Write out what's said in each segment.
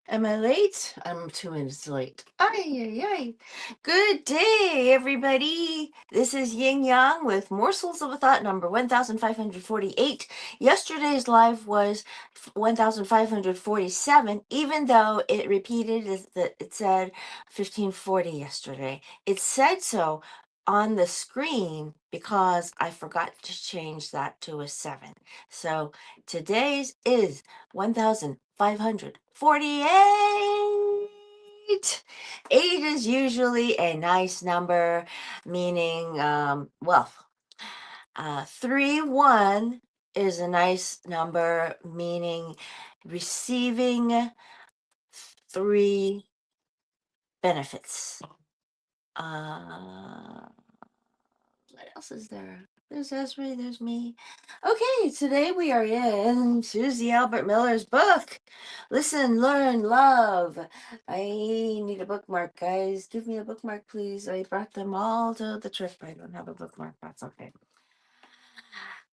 Am I late? I'm 2 minutes late. Ay, ay, ay. Good day, everybody. This is Yin Yang with Morsels of a Thought number 1548. Yesterday's live was 1547, even though it repeated that it said 1540 yesterday. It said so on the screen because I forgot to change that to a 7. So today's is 1548. 8 is usually a nice number, meaning wealth. 1 is a nice number, meaning receiving 3 benefits. What else is there? There's Esme, there's me. Okay, today we are in Susie Albert Miller's book, Listen, Learn, Love. I need a bookmark, guys. Give me a bookmark, please. I brought them all to the trip. I don't have a bookmark. That's okay.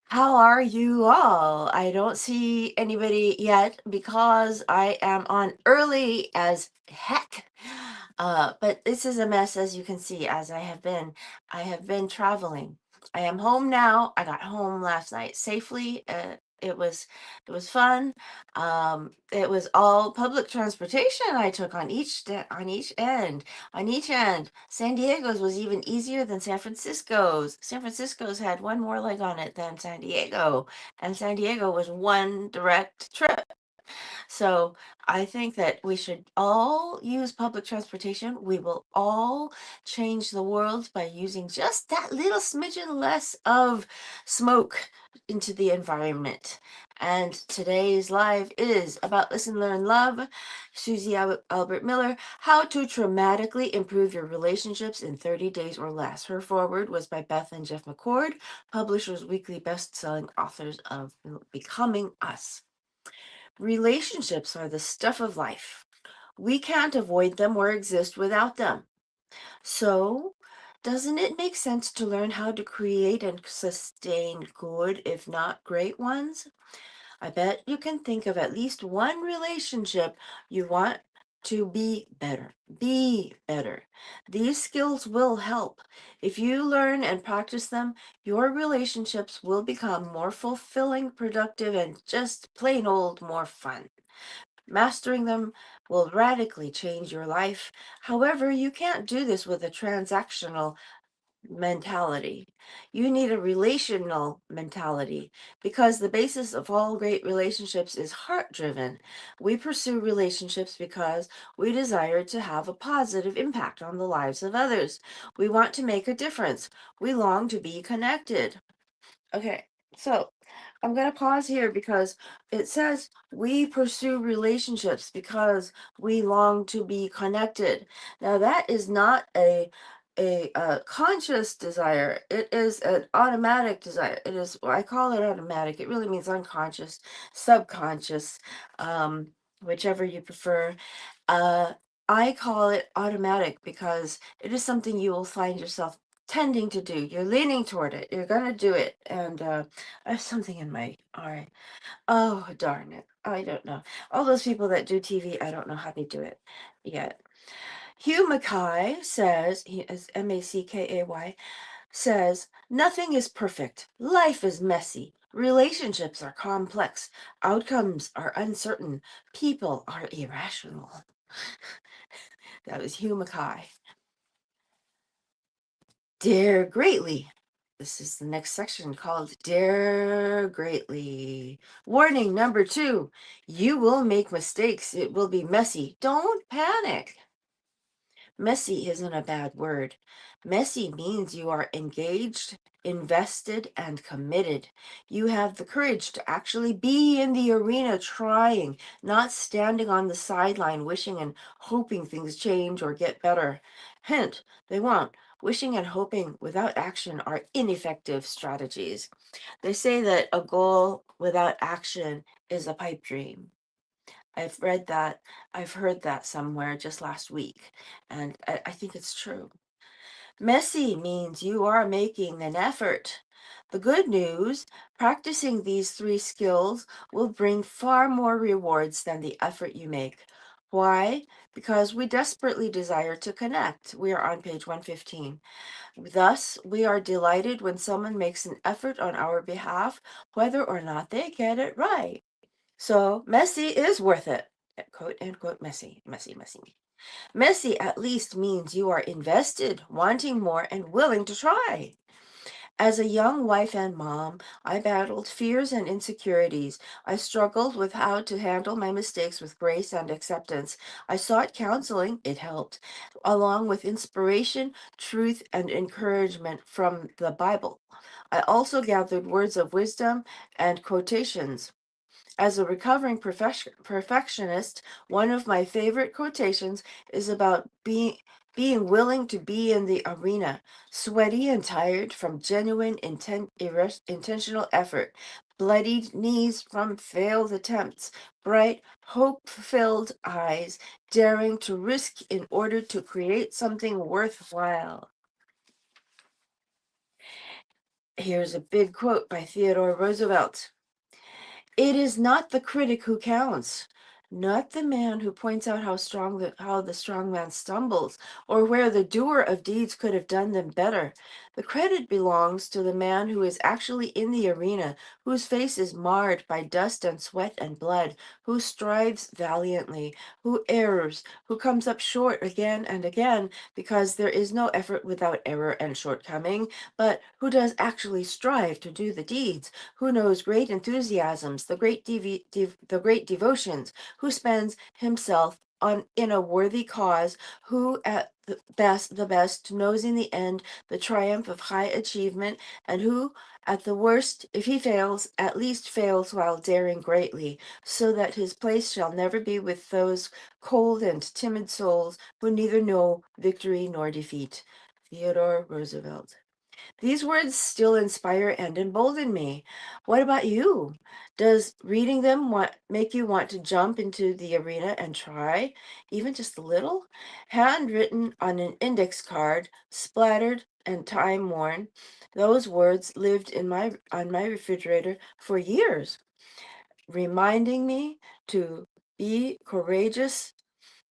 How are you all? I don't see anybody yet because I am on early as heck. But this is a mess, as you can see, as I have been. I have been traveling. I am home now. I got home last night safely. It was fun. It was all public transportation I took on each end. On each end, San Diego's was even easier than San Francisco's. San Francisco's had one more leg on it than San Diego, and San Diego was one direct trip. So I think that we should all use public transportation. We will all change the world by using just that little smidgen less of smoke into the environment. And today's live is about Listen, Learn, Love. Susie Albert Miller, How to Dramatically Improve Your Relationships in 30 Days or Less. Her foreword was by Beth and Jeff McCord, Publishers Weekly best-selling authors of Becoming Us. Relationships are the stuff of life. We can't avoid them or exist without them. So, doesn't it make sense to learn how to create and sustain good, if not great ones? I bet you can think of at least one relationship you want to be better. Be better. These skills will help. If you learn and practice them, your relationships will become more fulfilling, productive, and just plain old more fun. Mastering them will radically change your life. However, you can't do this with a transactional mentality. You need a relational mentality because the basis of all great relationships is heart driven. We pursue relationships because we desire to have a positive impact on the lives of others. We want to make a difference. We long to be connected. Okay, so I'm going to pause here because it says we pursue relationships because we long to be connected. Now, that is not a conscious desire. It is an automatic desire. It is, I call it automatic. It really means unconscious, subconscious, whichever you prefer. Uh, I call it automatic because it is something you will find yourself tending to do. You're leaning toward it. You're gonna do it. And I have something in my eye. Oh, darn it. I don't know. All those people that do TV, I don't know how they do it yet. Hugh Mackay says, he is Mackay, says, nothing is perfect. Life is messy. Relationships are complex. Outcomes are uncertain. People are irrational. That was Hugh Mackay. Dare greatly. This is the next section called Dare Greatly. Warning number 2. You will make mistakes. It will be messy. Don't panic. Messy isn't a bad word. Messy means you are engaged, invested, and committed. You have the courage to actually be in the arena trying, not standing on the sideline wishing and hoping things change or get better. Hint, they won't. Wishing and hoping without action are ineffective strategies. They say that a goal without action is a pipe dream. I've read that, I've heard that somewhere just last week, and I think it's true. Messy means you are making an effort. The good news, practicing these 3 skills will bring far more rewards than the effort you make. Why? Because we desperately desire to connect. We are on page 115. Thus, we are delighted when someone makes an effort on our behalf, whether or not they get it right. So, messy is worth it. Quote, end quote, messy, messy, messy. Messy at least means you are invested, wanting more, and willing to try. As a young wife and mom, I battled fears and insecurities. I struggled with how to handle my mistakes with grace and acceptance. I sought counseling, it helped, along with inspiration, truth, and encouragement from the Bible. I also gathered words of wisdom and quotations. As a recovering perfectionist, one of my favorite quotations is about being willing to be in the arena, sweaty and tired from genuine intentional effort, bloodied knees from failed attempts, bright, hope-filled eyes, daring to risk in order to create something worthwhile. Here's a big quote by Theodore Roosevelt. It is not the critic who counts, not the man who points out how the strong man stumbles, or where the doer of deeds could have done them better. The credit belongs to the man who is actually in the arena, whose face is marred by dust and sweat and blood, who strives valiantly, who errs, who comes up short again and again, because there is no effort without error and shortcoming, but who does actually strive to do the deeds, who knows great enthusiasms, the great devotions, who spends himself on in a worthy cause, who at the best knows in the end the triumph of high achievement, and who at the worst, if he fails, at least fails while daring greatly, so that his place shall never be with those cold and timid souls who neither know victory nor defeat. Theodore Roosevelt. These words still inspire and embolden me. What about you? Does reading them make you want to jump into the arena and try, even just a little? Handwritten on an index card, splattered and time worn, those words lived on my refrigerator for years, reminding me to be courageous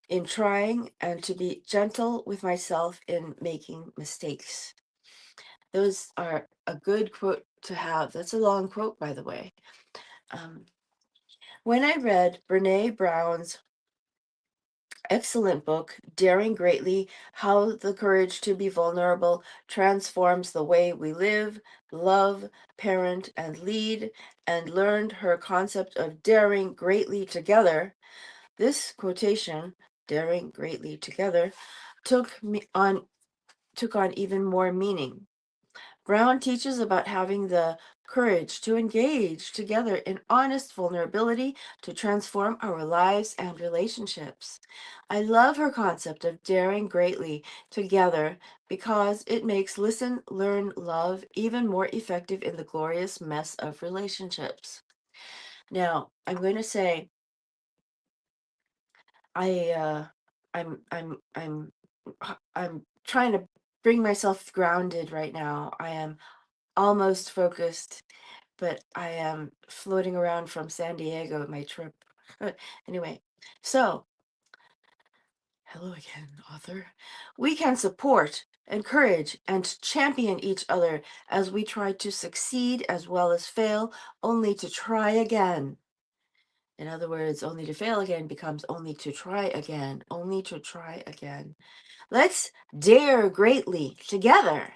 in trying and to be gentle with myself in making mistakes. Those are a good quote to have. That's a long quote, by the way. Um, when I read Brene Brown's excellent book, Daring Greatly How the Courage to Be Vulnerable Transforms the Way We Live, Love, Parent, and Lead, and learned her concept of daring greatly together, this quotation, daring greatly together, took on even more meaning. Brown teaches about having the courage to engage together in honest vulnerability to transform our lives and relationships. I love her concept of daring greatly together because it makes listen, learn, love even more effective in the glorious mess of relationships. Now, I'm going to say I I'm trying to bring myself grounded right now. I am almost focused, but I am floating around from San Diego, my trip. Anyway, so hello again, author. We can support, encourage, and champion each other as we try to succeed as well as fail, only to try again. In other words, only to fail again becomes only to try again, only to try again. Let's dare greatly together.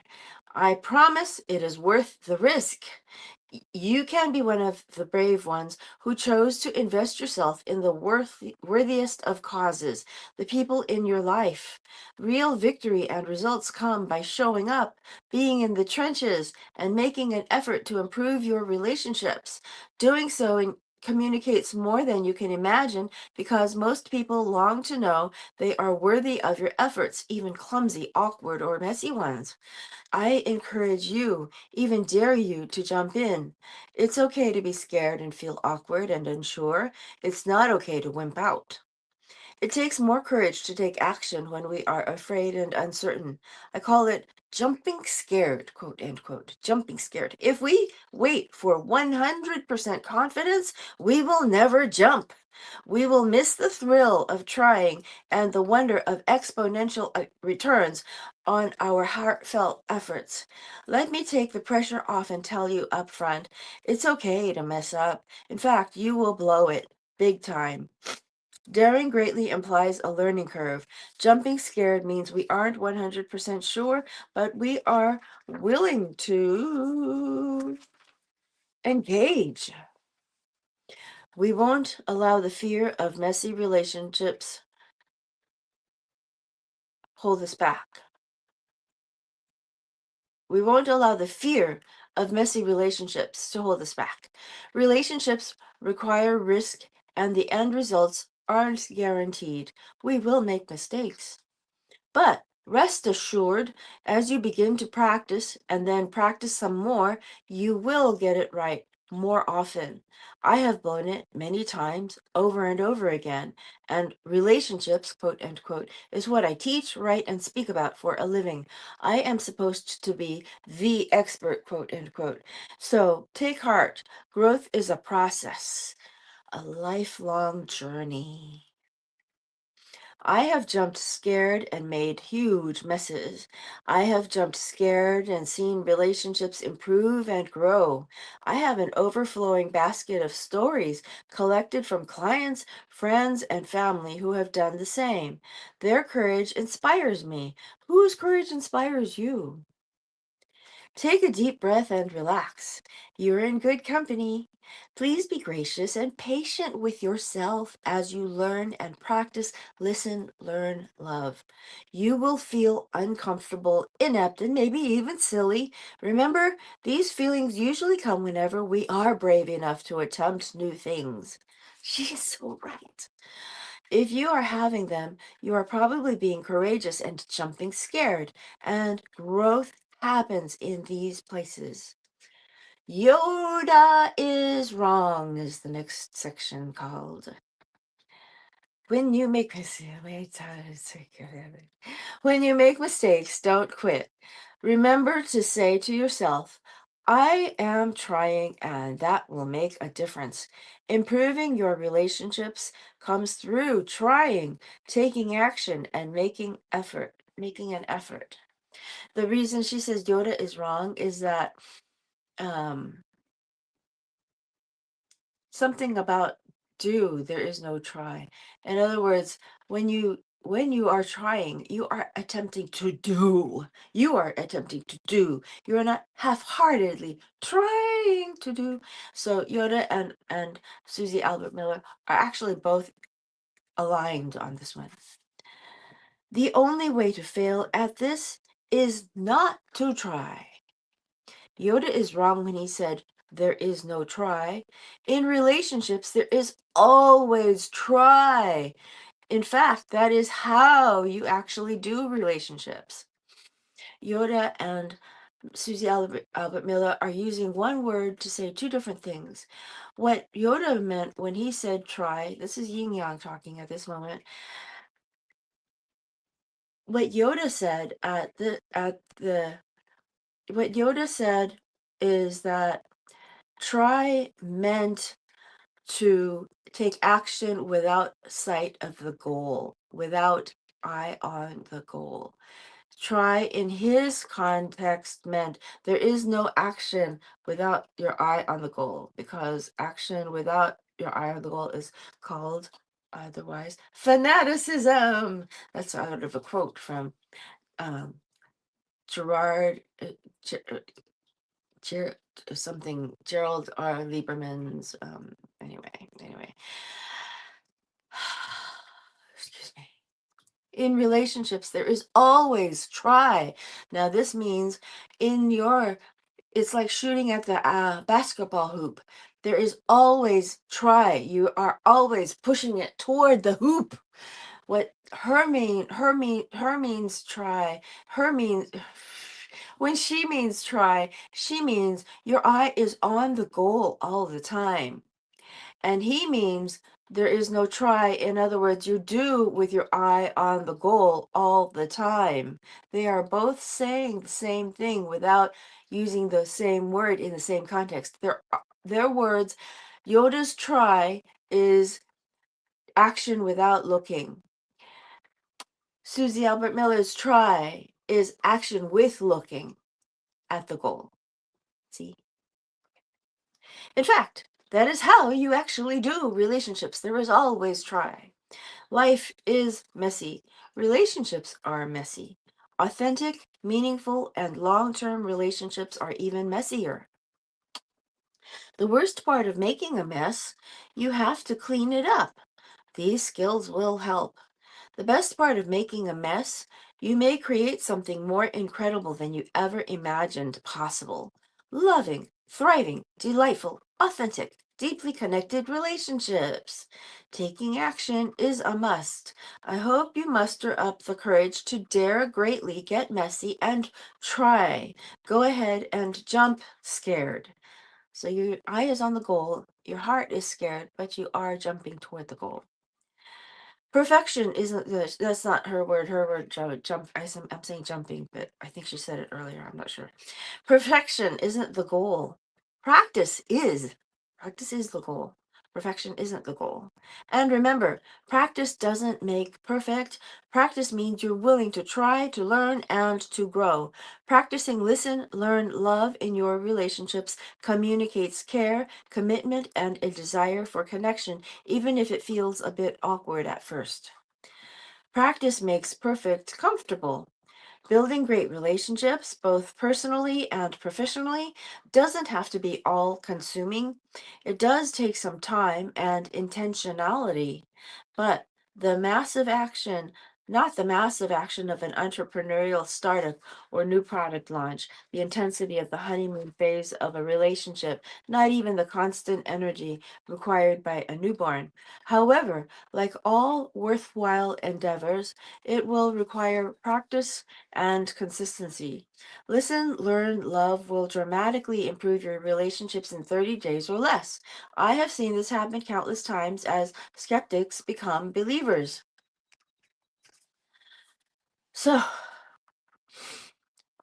I promise it is worth the risk. You can be one of the brave ones who chose to invest yourself in the worthiest of causes, the people in your life. Real victory and results come by showing up, being in the trenches, and making an effort to improve your relationships. Doing so communicates more than you can imagine because most people long to know they are worthy of your efforts, even clumsy, awkward, or messy ones. I encourage you, even dare you to jump in. It's okay to be scared and feel awkward and unsure. It's not okay to wimp out. It takes more courage to take action when we are afraid and uncertain. I call it jumping scared, quote, end quote, jumping scared. If we wait for 100% confidence, we will never jump. We will miss the thrill of trying and the wonder of exponential returns on our heartfelt efforts. Let me take the pressure off and tell you up front, it's okay to mess up. In fact, you will blow it big time. Daring greatly implies a learning curve. Jumping scared means we aren't 100% sure, but we are willing to engage. We won't allow the fear of messy relationships hold us back. We won't allow the fear of messy relationships to hold us back. Relationships require risk, and the end results aren't guaranteed. We will make mistakes. But rest assured, as you begin to practice and then practice some more, you will get it right more often. I have blown it many times over and over again, and relationships, quote unquote, is what I teach, write, and speak about for a living. I am supposed to be the expert, quote unquote. So take heart. Growth is a process, a lifelong journey. I have jumped scared and made huge messes. I have jumped scared and seen relationships improve and grow. I have an overflowing basket of stories collected from clients, friends, and family who have done the same. Their courage inspires me. Whose courage inspires you? Take a deep breath and relax. You're in good company. Please be gracious and patient with yourself as you learn and practice, listen, learn, love. You will feel uncomfortable, inept, and maybe even silly. Remember, these feelings usually come whenever we are brave enough to attempt new things. She is so right. If you are having them, you are probably being courageous and jumping scared, and growth happens in these places. Yoda is wrong is the next section called. When you make when you make mistakes, don't quit. Remember to say to yourself, I am trying and that will make a difference. Improving your relationships comes through trying, taking action, and making an effort. The reason she says Yoda is wrong is that um something about do, there is no try. In other words, when you are trying, you are attempting to do. You are attempting to do. You are not half-heartedly trying to do. So Yoda and Susie Albert Miller are actually both aligned on this one. The only way to fail at this is not to try. Yoda is wrong when he said, there is no try. In relationships, there is always try. In fact, that is how you actually do relationships. Yoda and Susie Albert Miller are using one word to say two different things. What Yoda meant when he said try, this is Yin Yang talking at this moment. What Yoda said what Yoda said is that try meant to take action without sight of the goal, without eye on the goal. Try in his context meant there is no action without your eye on the goal, because action without your eye on the goal is called otherwise fanaticism. That's out of a quote from um, Gerard. Ger- something Gerald R. Lieberman's anyway. Excuse me. In relationships, there is always try. Now, this means it's like shooting at the basketball hoop. There is always try. You are always pushing it toward the hoop. What her means try. Her means when she means try, she means your eye is on the goal all the time. And he means There is no try. In other words, you do with your eye on the goal all the time. They are both saying the same thing without using the same word in the same context. Their words, Yoda's try is action without looking. Susie Albert Miller's try is action with looking at the goal. See? In fact, that is how you actually do relationships. There is always try. Life is messy. Relationships are messy. Authentic, meaningful, and long term relationships are even messier. The worst part of making a mess, you have to clean it up. These skills will help. The best part of making a mess, you may create something more incredible than you ever imagined possible. Loving, thriving, delightful, authentic, deeply connected relationships. Taking action is a must. I hope you muster up the courage to dare greatly get messy and try. Go ahead and jump scared. So your eye is on the goal, your heart is scared, but you are jumping toward the goal. Perfection isn't the that's not her word. Her word jump. I'm saying jumping, but I think she said it earlier. I'm not sure. Perfection isn't the goal. Practice is. Practice is the goal. Perfection isn't the goal. And remember, practice doesn't make perfect. Practice means you're willing to try, to learn, and to grow. Practicing listen, learn, love in your relationships communicates care, commitment, and a desire for connection, even if it feels a bit awkward at first. Practice makes perfect comfortable. Building great relationships, both personally and professionally, doesn't have to be all consuming. It does take some time and intentionality, but not the massive action of an entrepreneurial startup or new product launch, the intensity of the honeymoon phase of a relationship, not even the constant energy required by a newborn. However, like all worthwhile endeavors, it will require practice and consistency. Listen, learn, love will dramatically improve your relationships in 30 days or less. I have seen this happen countless times as skeptics become believers. So,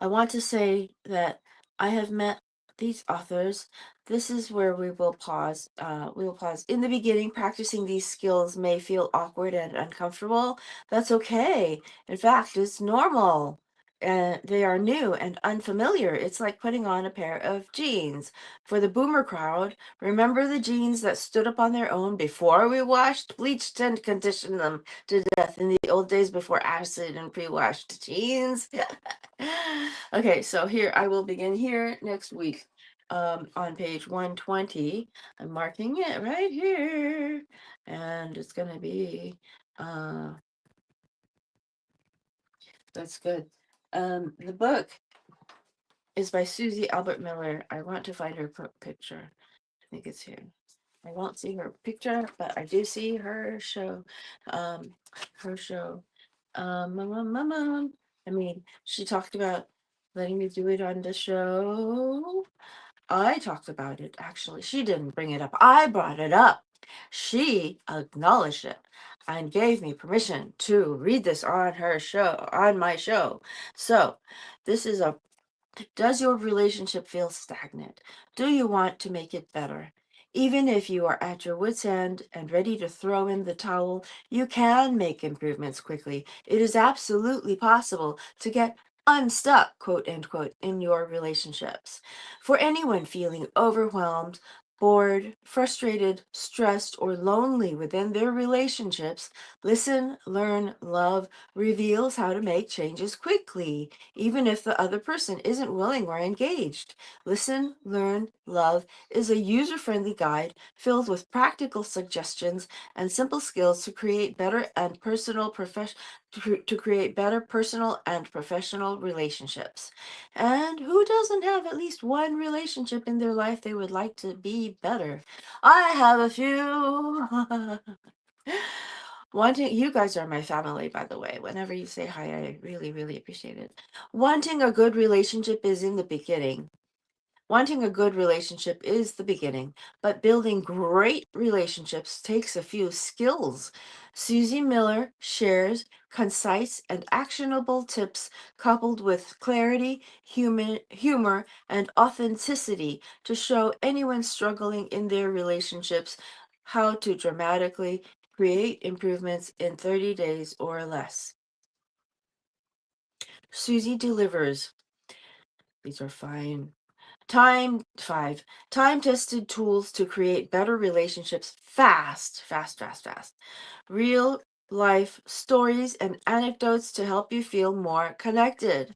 I want to say that I have met these authors. This is where we will pause. We will pause. In the beginning, practicing these skills may feel awkward and uncomfortable. That's okay. In fact, it's normal. And they are new and unfamiliar. It's like putting on a pair of jeans. For the boomer crowd, remember the jeans that stood up on their own before we washed, bleached, and conditioned them to death in the old days before acid and pre-washed jeans? Okay, so here I will begin here next week. On page 120, I'm marking it right here, and it's gonna be that's good. The book is by Susie Albert Miller. I want to find her picture. I think it's here. I won't see her picture, but I do see her show. Um, her show. I mean, she talked about letting me do it on the show. I talked about it, actually. She didn't bring it up. I brought it up. She acknowledged it and gave me permission to read this on her show, on my show. So, this is a does your relationship feel stagnant? Do you want to make it better? Even if you are at your wit's end and ready to throw in the towel, you can make improvements quickly. It is absolutely possible to get unstuck, quote unquote, in your relationships. For anyone feeling overwhelmed, bored, frustrated, stressed, or lonely within their relationships, listen, learn, love reveals how to make changes quickly even if the other person isn't willing or engaged. Listen, learn, love is a user friendly guide filled with practical suggestions and simple skills to create better and personal to create better personal and professional relationships. And who doesn't have at least one relationship in their life they would like to be better? I have a few. Wanting you guys are my family, by the way. Whenever you say hi, I really, really appreciate it. Wanting a good relationship is in the beginning. Wanting a good relationship is the beginning, but building great relationships takes a few skills. Susie Miller shares concise and actionable tips coupled with clarity, humor, and authenticity to show anyone struggling in their relationships how to dramatically create improvements in 30 days or less. Susie delivers. These are fine. Time tested tools to create better relationships fast, fast, fast, fast. Real life stories and anecdotes to help you feel more connected.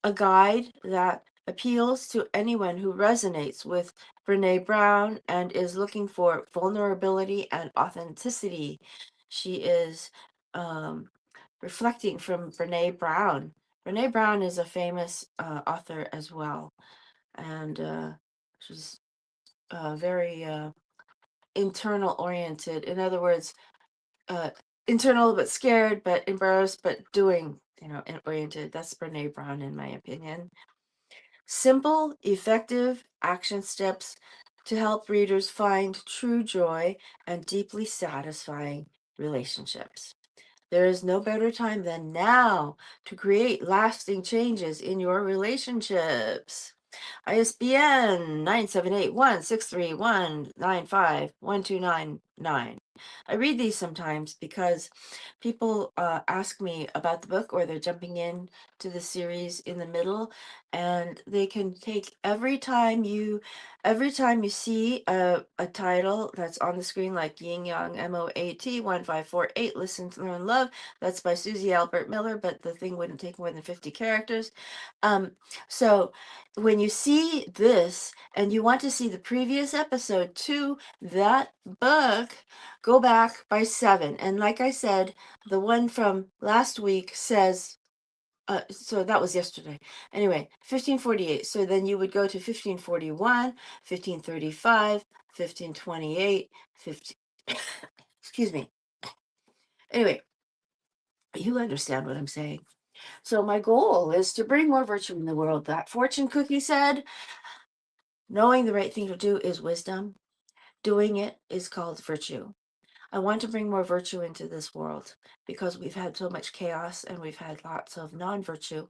A guide that appeals to anyone who resonates with Brene Brown and is looking for vulnerability and authenticity. She is reflecting from Brene Brown. Brene Brown is a famous author as well, and she's very internal oriented. In other words, uh, internal but scared, but embarrassed, but doing, oriented. That's Brene Brown, in my opinion. Simple, effective action steps to help readers find true joy and deeply satisfying relationships. There is no better time than now to create lasting changes in your relationships. ISBN 978-1-631-95-1299. I read these sometimes because people ask me about the book, or they're jumping in to the series in the middle, and they can take every time you see a title that's on the screen, like Yin Yang M.O.AT 1548, Listen to Learn Love. That's by Susie Albert Miller, but the thing wouldn't take more than 50 characters. So when you see this and you want to see the previous episode to that book, go back by 7. And like I said, the one from last week says, so that was yesterday. Anyway, 1548. So then you would go to 1541, 1535, 1528, 15. Excuse me. Anyway, you understand what I'm saying. So my goal is to bring more virtue in the world. That fortune cookie said, knowing the right thing to do is wisdom. Doing it is called virtue. I want to bring more virtue into this world because we've had so much chaos and we've had lots of non virtue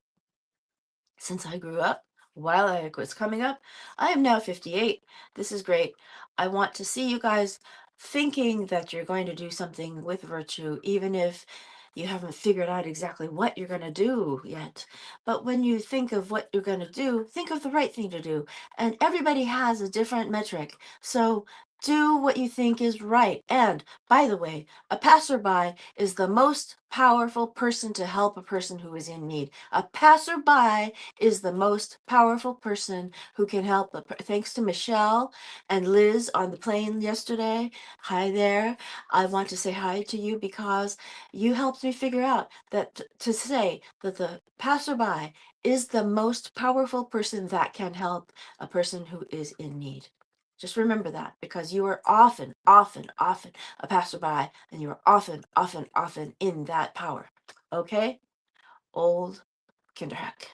since I grew up. While I was coming up, I am now 58. This is great. I want to see you guys thinking that you're going to do something with virtue, even if you haven't figured out exactly what you're going to do yet. But when you think of what you're going to do, think of the right thing to do. And everybody has a different metric. So do what you think is right. And by the way, a passerby is the most powerful person to help a person who is in need. A passerby is the most powerful person who can help. Thanks to Michelle and Liz on the plane yesterday. Hi there. I want to say hi to you because you helped me figure out that to say that the passerby is the most powerful person that can help a person who is in need. Just remember that, because you are often, often, often a passerby, and you are often, often, often in that power. Okay? Old Kinderhack.